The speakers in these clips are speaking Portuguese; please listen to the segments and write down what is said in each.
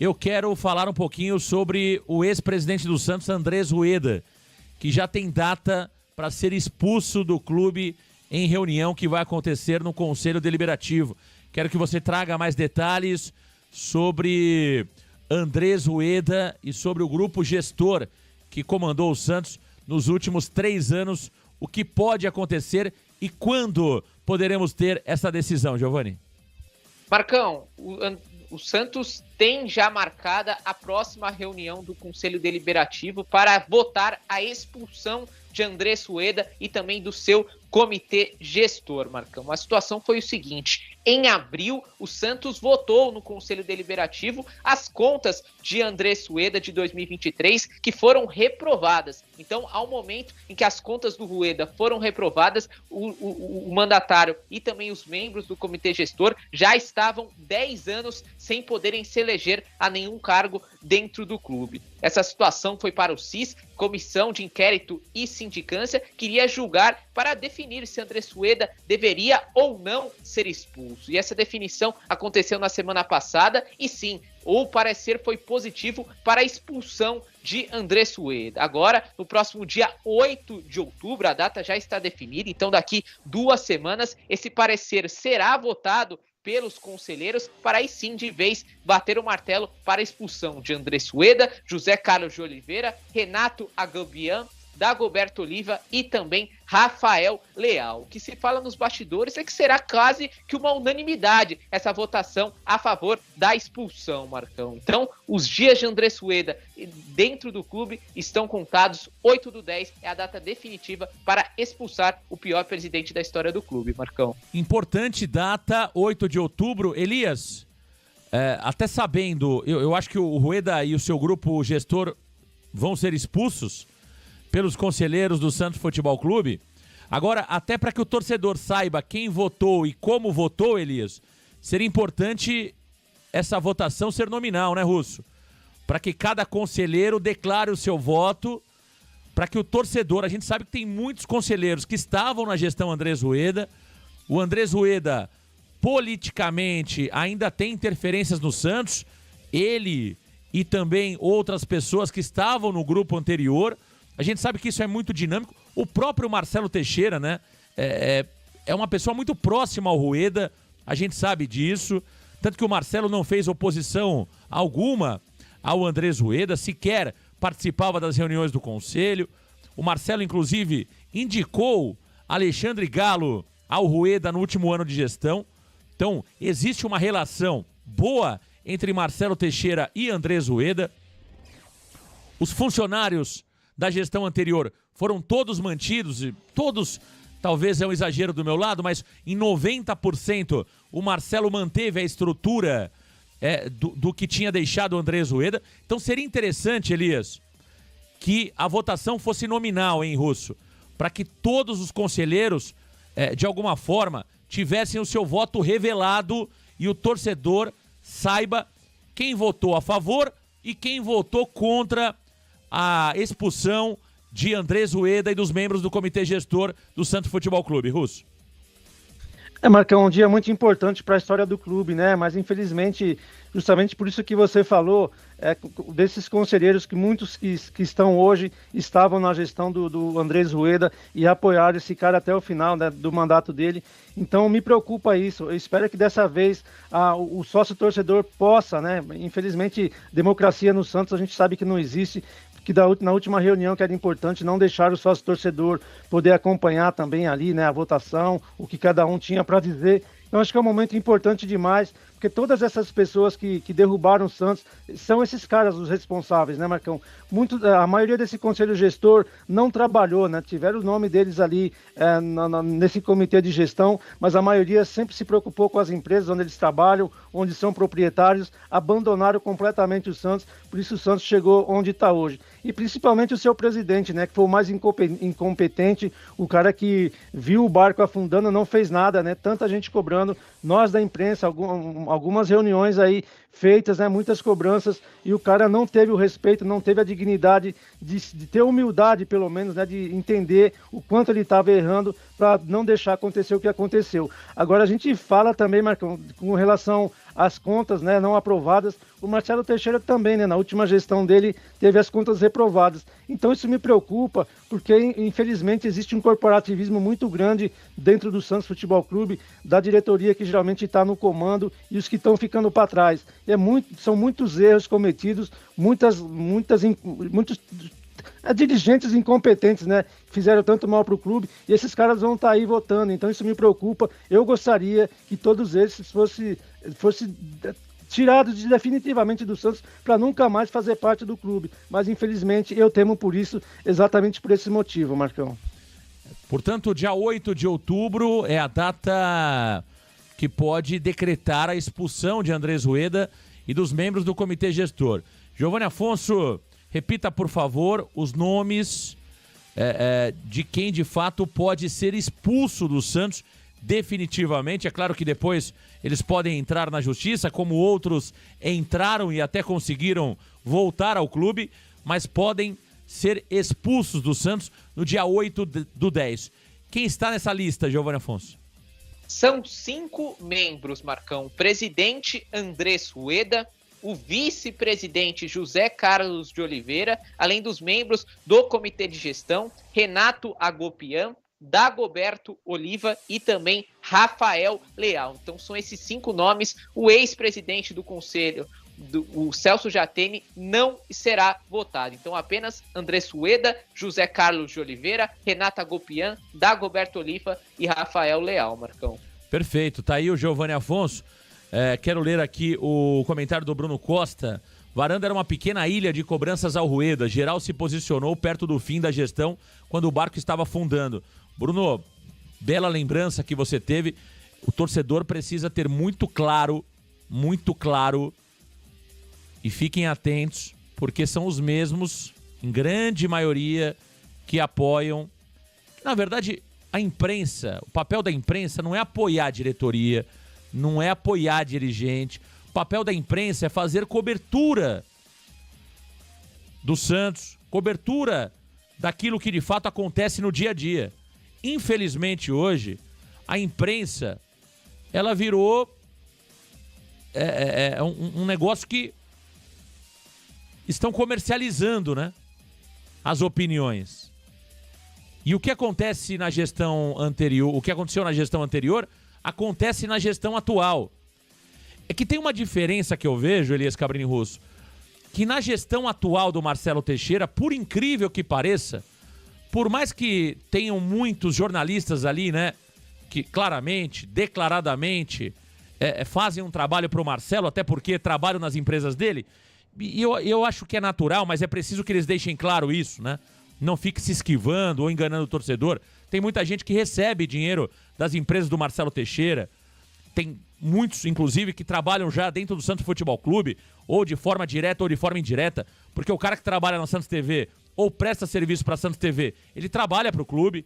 eu quero falar um pouquinho sobre o ex-presidente do Santos, Andrés Rueda, que já tem data para ser expulso do clube em reunião que vai acontecer no Conselho Deliberativo. Quero que você traga mais detalhes sobre Andrés Rueda e sobre o grupo gestor que comandou o Santos nos últimos 3 anos. O que pode acontecer e quando poderemos ter essa decisão, Giovani? Marcão, o Santos tem já marcada a próxima reunião do Conselho Deliberativo para votar a expulsão de Andrés Rueda e também do seu comitê gestor, Marcão. A situação foi o seguinte: em abril, o Santos votou no Conselho Deliberativo as contas de Andrés Rueda de 2023, que foram reprovadas. Então, ao momento em que as contas do Rueda foram reprovadas, o mandatário e também os membros do comitê gestor já estavam 10 anos sem poderem se eleger a nenhum cargo dentro do clube. Essa situação foi para o CIS, Comissão de Inquérito e Sindicância, que iria julgar para definir se Andrés Rueda deveria ou não ser expulso. E essa definição aconteceu na semana passada e sim, o parecer foi positivo para a expulsão de Andrés Rueda. Agora, no próximo dia 8 de outubro, a data já está definida, então daqui 2 semanas, esse parecer será votado pelos conselheiros para aí sim de vez bater o martelo para a expulsão de Andrés Rueda, José Carlos de Oliveira, Renato Agambian, Dagoberto Oliva e também Rafael Leal. O que se fala nos bastidores é que será quase que uma unanimidade essa votação a favor da expulsão, Marcão. Então, os dias de Andrés Rueda dentro do clube estão contados. 8/10 é a data definitiva para expulsar o pior presidente da história do clube, Marcão. Importante data, 8 de outubro. Elias, até sabendo, eu acho que o Rueda e o seu grupo gestor vão ser expulsos pelos conselheiros do Santos Futebol Clube. Agora, até para que o torcedor saiba quem votou e como votou, Elias, seria importante essa votação ser nominal, né, Russo? Para que cada conselheiro declare o seu voto, para que o torcedor... A gente sabe que tem muitos conselheiros que estavam na gestão Andrés Rueda. O Andrés Rueda, politicamente, ainda tem interferências no Santos. Ele e também outras pessoas que estavam no grupo anterior. A gente sabe que isso é muito dinâmico. O próprio Marcelo Teixeira, né? É uma pessoa muito próxima ao Rueda. A gente sabe disso. Tanto que o Marcelo não fez oposição alguma ao Andrés Rueda, sequer participava das reuniões do conselho. O Marcelo, inclusive, indicou Alexandre Galo ao Rueda no último ano de gestão. Então, existe uma relação boa entre Marcelo Teixeira e Andrés Rueda. Os funcionários da gestão anterior foram todos mantidos, e todos, talvez é um exagero do meu lado, mas em 90% o Marcelo manteve a estrutura do que tinha deixado o Andrés Rueda. Então seria interessante, Elias, que a votação fosse nominal, hein, Russo? Para que todos os conselheiros, de alguma forma, tivessem o seu voto revelado e o torcedor saiba quem votou a favor e quem votou contra a expulsão de Andrés Rueda e dos membros do comitê gestor do Santos Futebol Clube. Russo. Marcão, um dia muito importante para a história do clube, né? Mas infelizmente, justamente por isso que você falou, desses conselheiros que muitos que estão hoje estavam na gestão do Andrés Rueda e apoiaram esse cara até o final, né, do mandato dele. Então me preocupa isso. Eu espero que dessa vez o sócio torcedor possa, né? Infelizmente, democracia no Santos a gente sabe que não existe. Que na última reunião, que era importante, não deixar o sócio-torcedor poder acompanhar também ali, né, a votação, o que cada um tinha para dizer. Então, acho que é um momento importante demais, porque todas essas pessoas que derrubaram o Santos são esses caras os responsáveis, né, Marcão? A maioria desse conselho gestor não trabalhou, né? Tiveram o nome deles ali nesse comitê de gestão, mas a maioria sempre se preocupou com as empresas onde eles trabalham, onde são proprietários, abandonaram completamente o Santos, por isso o Santos chegou onde está hoje. E principalmente o seu presidente, né, que foi o mais incompetente, o cara que viu o barco afundando, não fez nada, né? Tanta gente cobrando, nós da imprensa, algumas reuniões aí feitas, né, muitas cobranças, e o cara não teve o respeito, não teve a dignidade de ter humildade, pelo menos, né, de entender o quanto ele estava errando para não deixar acontecer o que aconteceu. Agora a gente fala também, Marcão, com relação as contas, né, não aprovadas. O Marcelo Teixeira também, né, na última gestão dele, teve as contas reprovadas. Então isso me preocupa, porque infelizmente existe um corporativismo muito grande dentro do Santos Futebol Clube, da diretoria que geralmente está no comando e os que estão ficando para trás. São muitos erros cometidos, muitos dirigentes incompetentes, né, que fizeram tanto mal para o clube, e esses caras vão estar aí votando, então isso me preocupa. Eu gostaria que todos esses fossem tirados definitivamente do Santos para nunca mais fazer parte do clube, mas infelizmente eu temo por isso, exatamente por esse motivo, Marcão. Portanto, dia 8 de outubro é a data que pode decretar a expulsão de Andrés Rueda e dos membros do comitê gestor. Giovanni Afonso, repita, por favor, os nomes de quem, de fato, pode ser expulso do Santos definitivamente. É claro que depois eles podem entrar na justiça, como outros entraram e até conseguiram voltar ao clube, mas podem ser expulsos do Santos no dia 8 do 10. Quem está nessa lista, Giovanni Afonso? São 5 membros, Marcão. Presidente Andrés Rueda, o vice-presidente José Carlos de Oliveira, além dos membros do comitê de gestão, Renato Agopian, Dagoberto Oliva e também Rafael Leal. Então são esses 5 nomes. O ex-presidente do conselho, o Celso Jatene, não será votado. Então apenas Andrés Rueda, José Carlos de Oliveira, Renato Agopian, Dagoberto Oliva e Rafael Leal, Marcão. Perfeito, tá aí o Giovanni Afonso. Quero ler aqui o comentário do Bruno Costa. Varanda era uma pequena ilha de cobranças ao Rueda. Geral se posicionou perto do fim da gestão, quando o barco estava afundando. Bruno, bela lembrança que você teve. O torcedor precisa ter muito claro, e fiquem atentos, porque são os mesmos, em grande maioria, que apoiam. Na verdade, a imprensa, o papel da imprensa não é apoiar a diretoria, não é apoiar dirigente. O papel da imprensa é fazer cobertura do Santos, cobertura daquilo que de fato acontece no dia a dia. Infelizmente hoje, a imprensa, ela virou um negócio que estão comercializando, né, as opiniões. E o que acontece na gestão anterior, o que aconteceu na gestão anterior, acontece na gestão atual. É que tem uma diferença que eu vejo, Elias Cabrini Russo, que na gestão atual do Marcelo Teixeira, por incrível que pareça, por mais que tenham muitos jornalistas ali, né, que claramente, declaradamente, fazem um trabalho para o Marcelo, até porque trabalham nas empresas dele, e eu acho que é natural, mas é preciso que eles deixem claro isso, né? Não fique se esquivando ou enganando o torcedor. Tem muita gente que recebe dinheiro das empresas do Marcelo Teixeira. Tem muitos, inclusive, que trabalham já dentro do Santos Futebol Clube, ou de forma direta ou de forma indireta, porque o cara que trabalha na Santos TV ou presta serviço para a Santos TV, ele trabalha para o clube.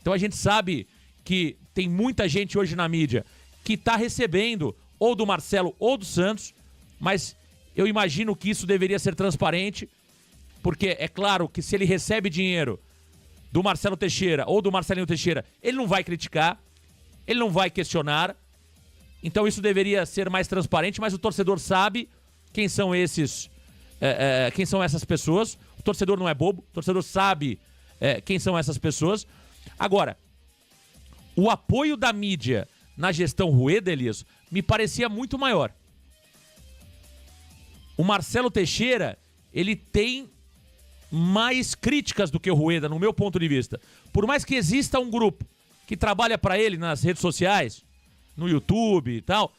Então a gente sabe que tem muita gente hoje na mídia que está recebendo ou do Marcelo ou do Santos, mas eu imagino que isso deveria ser transparente, porque é claro que se ele recebe dinheiro do Marcelo Teixeira ou do Marcelinho Teixeira, ele não vai criticar, ele não vai questionar. Então isso deveria ser mais transparente, mas o torcedor sabe quem são quem são essas pessoas. O torcedor não é bobo, o torcedor sabe quem são essas pessoas. Agora, o apoio da mídia na gestão Rueda, Elias, me parecia muito maior. O Marcelo Teixeira, ele tem mais críticas do que o Rueda, no meu ponto de vista. Por mais que exista um grupo que trabalha para ele nas redes sociais, no YouTube e tal,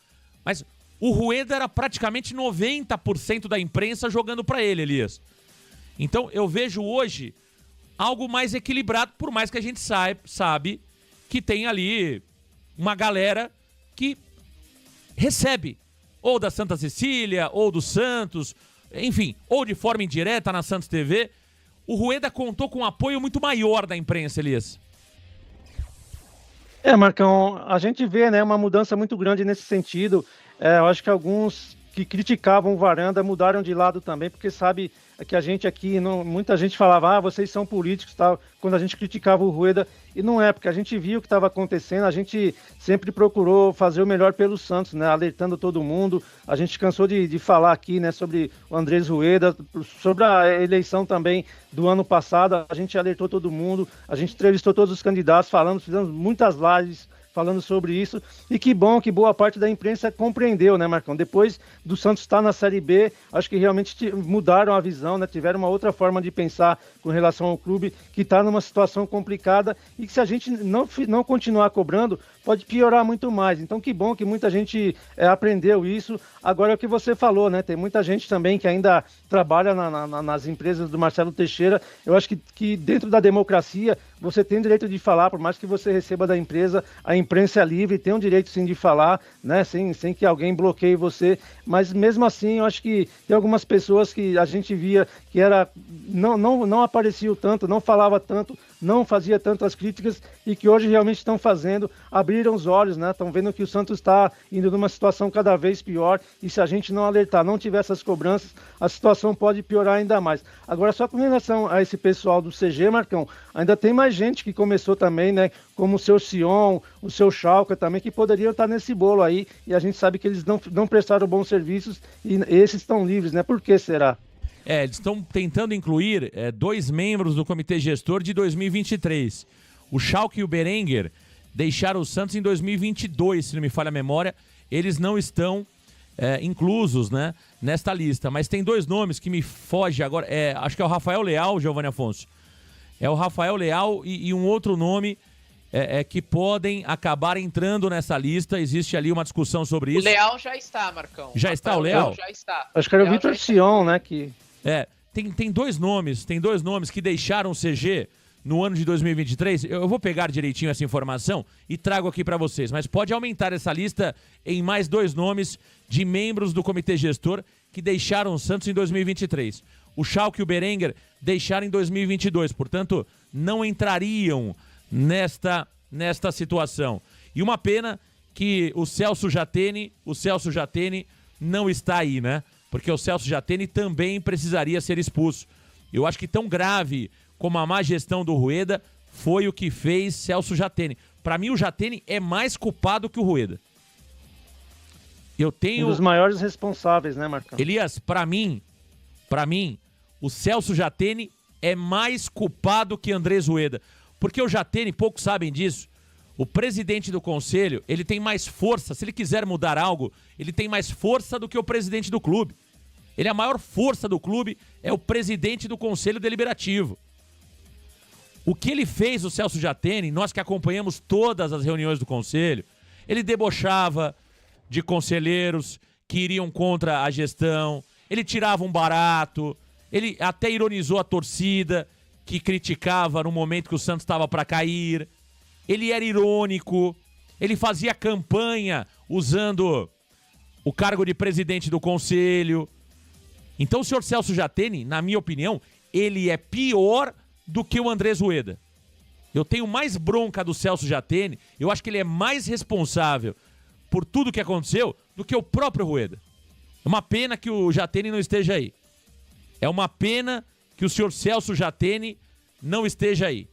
mas o Rueda era praticamente 90% da imprensa jogando para ele, Elias. Então eu vejo hoje algo mais equilibrado, por mais que a gente sabe que tem ali uma galera que recebe ou da Santa Cecília, ou do Santos, enfim, ou de forma indireta na Santos TV. O Rueda contou com um apoio muito maior da imprensa, Elias. Marcão, a gente vê, né, uma mudança muito grande nesse sentido. Eu acho que alguns que criticavam o Varanda mudaram de lado também, porque sabe que a gente aqui, muita gente falava, vocês são políticos, tal, quando a gente criticava o Rueda, e não é, porque a gente viu o que estava acontecendo, a gente sempre procurou fazer o melhor pelo Santos, né, alertando todo mundo, a gente cansou de falar aqui, né, sobre o Andrés Rueda, sobre a eleição também do ano passado, a gente alertou todo mundo, a gente entrevistou todos os candidatos, fizemos muitas lives, falando sobre isso, e que bom que boa parte da imprensa compreendeu, né, Marcão? Depois do Santos estar na Série B, acho que realmente mudaram a visão, né? Tiveram uma outra forma de pensar com relação ao clube, que está numa situação complicada, e que se a gente não continuar cobrando, pode piorar muito mais. Então, que bom que muita gente aprendeu isso. Agora é o que você falou, né? Tem muita gente também que ainda trabalha nas empresas do Marcelo Teixeira. Eu acho que dentro da democracia, você tem direito de falar, por mais que você receba da empresa, a imprensa é livre, tem o direito sim de falar, né? Sem que alguém bloqueie você. Mas mesmo assim, eu acho que tem algumas pessoas que a gente via que não apareciam tanto, não falava tanto, não fazia tantas críticas e que hoje realmente estão fazendo, abriram os olhos, né? Estão vendo que o Santos está indo numa situação cada vez pior e se a gente não alertar, não tiver essas cobranças, a situação pode piorar ainda mais. Agora, só com relação a esse pessoal do CG, Marcão, ainda tem mais gente que começou também, né? Como o seu Sion, o seu Schalke também, que poderiam estar nesse bolo aí e a gente sabe que eles não prestaram bons serviços e esses estão livres, né? Por que será? Eles estão tentando incluir 2 membros do comitê gestor de 2023. O Schalke e o Berenguer deixaram o Santos em 2022, se não me falha a memória. Eles não estão inclusos, né, nesta lista. Mas tem 2 nomes que me fogem agora. Acho que é o Rafael Leal, Giovanni Afonso. É o Rafael Leal e um outro nome que podem acabar entrando nessa lista. Existe ali uma discussão sobre isso. O Leal já está, Marcão. Já está o Leal? Já está. Acho que era o Vitor Sion, né? Tem 2 nomes que deixaram o CG no ano de 2023. Eu vou pegar direitinho essa informação e trago aqui para vocês. Mas pode aumentar essa lista em mais 2 nomes de membros do comitê gestor que deixaram o Santos em 2023. O Schalke e o Berenguer deixaram em 2022. Portanto, não entrariam nesta situação. E uma pena que o Celso Jatene não está aí, né? Porque o Celso Jatene também precisaria ser expulso. Eu acho que tão grave como a má gestão do Rueda foi o que fez Celso Jatene. Para mim, o Jatene é mais culpado que o Rueda. Um dos maiores responsáveis, né, Marcão? Elias, para mim, o Celso Jatene é mais culpado que Andrés Rueda. Porque o Jatene, poucos sabem disso, o presidente do conselho, ele tem mais força, se ele quiser mudar algo, ele tem mais força do que o presidente do clube. A maior força do clube é o presidente do conselho deliberativo. O que ele fez, o Celso Jatene, nós que acompanhamos todas as reuniões do conselho, ele debochava de conselheiros que iriam contra a gestão, ele tirava um barato, ele até ironizou a torcida que criticava no momento que o Santos estava para cair. Ele era irônico, ele fazia campanha usando o cargo de presidente do conselho. Então o senhor Celso Jatene, na minha opinião, ele é pior do que o Andrés Rueda. Eu tenho mais bronca do Celso Jatene, eu acho que ele é mais responsável por tudo que aconteceu do que o próprio Rueda. É uma pena que o Jatene não esteja aí. É uma pena que o senhor Celso Jatene não esteja aí.